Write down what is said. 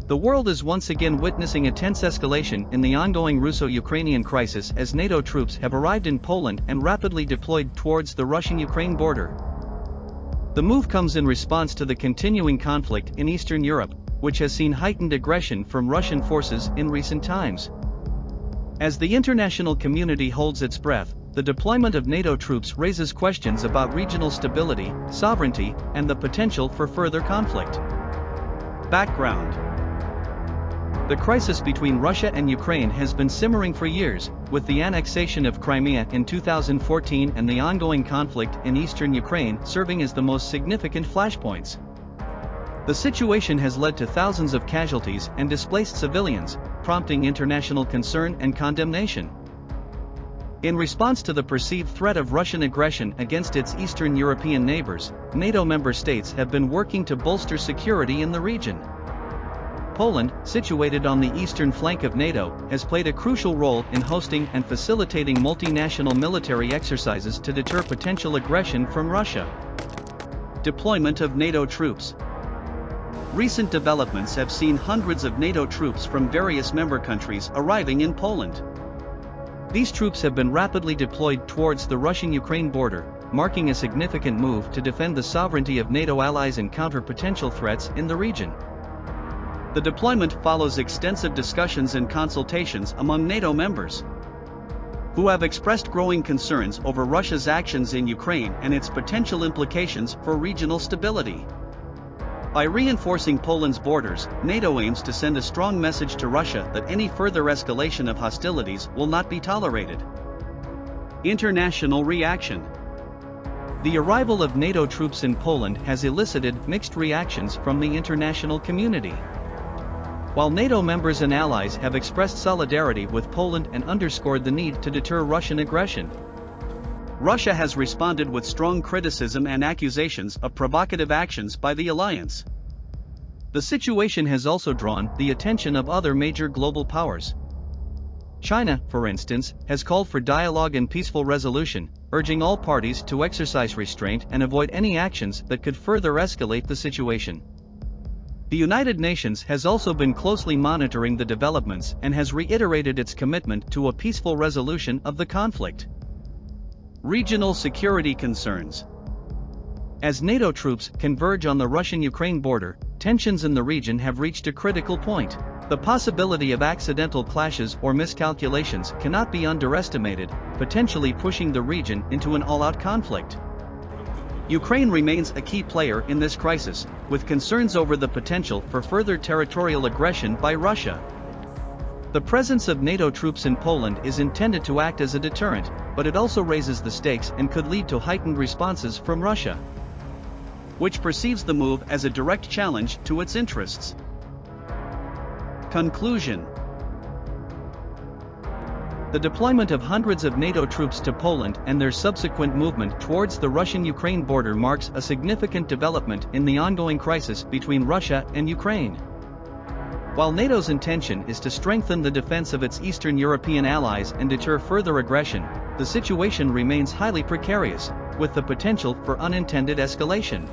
The world is once again witnessing a tense escalation in the ongoing Russo-Ukrainian crisis as NATO troops have arrived in Poland and rapidly deployed towards the Russian-Ukraine border. The move comes in response to the continuing conflict in Eastern Europe, which has seen heightened aggression from Russian forces in recent times. As the international community holds its breath, the deployment of NATO troops raises questions about regional stability, sovereignty, and the potential for further conflict. Background: the crisis between Russia and Ukraine has been simmering for years, with the annexation of Crimea in 2014 and the ongoing conflict in eastern Ukraine serving as the most significant flashpoints. The situation has led to thousands of casualties and displaced civilians, prompting international concern and condemnation. In response to the perceived threat of Russian aggression against its Eastern European neighbors, NATO member states have been working to bolster security in the region. Poland, situated on the eastern flank of NATO, has played a crucial role in hosting and facilitating multinational military exercises to deter potential aggression from Russia. Deployment of NATO troops. Recent developments have seen hundreds of NATO troops from various member countries arriving in Poland. These troops have been rapidly deployed towards the Russian-Ukraine border, marking a significant move to defend the sovereignty of NATO allies and counter potential threats in the region. The deployment follows extensive discussions and consultations among NATO members, who have expressed growing concerns over Russia's actions in Ukraine and its potential implications for regional stability. By reinforcing Poland's borders, NATO aims to send a strong message to Russia that any further escalation of hostilities will not be tolerated. International reaction. The arrival of NATO troops in Poland has elicited mixed reactions from the international community. While NATO members and allies have expressed solidarity with Poland and underscored the need to deter Russian aggression, Russia has responded with strong criticism and accusations of provocative actions by the alliance. The situation has also drawn the attention of other major global powers. China, for instance, has called for dialogue and peaceful resolution, urging all parties to exercise restraint and avoid any actions that could further escalate the situation. The United Nations has also been closely monitoring the developments and has reiterated its commitment to a peaceful resolution of the conflict. Regional security concerns. As NATO troops converge on the Russian-Ukraine border, tensions in the region have reached a critical point. The possibility of accidental clashes or miscalculations cannot be underestimated, potentially pushing the region into an all-out conflict. Ukraine remains a key player in this crisis, with concerns over the potential for further territorial aggression by Russia. The presence of NATO troops in Poland is intended to act as a deterrent, but it also raises the stakes and could lead to heightened responses from Russia, which perceives the move as a direct challenge to its interests. Conclusion. The deployment of hundreds of NATO troops to Poland and their subsequent movement towards the Russian-Ukraine border marks a significant development in the ongoing crisis between Russia and Ukraine. While NATO's intention is to strengthen the defense of its Eastern European allies and deter further aggression, the situation remains highly precarious, with the potential for unintended escalation.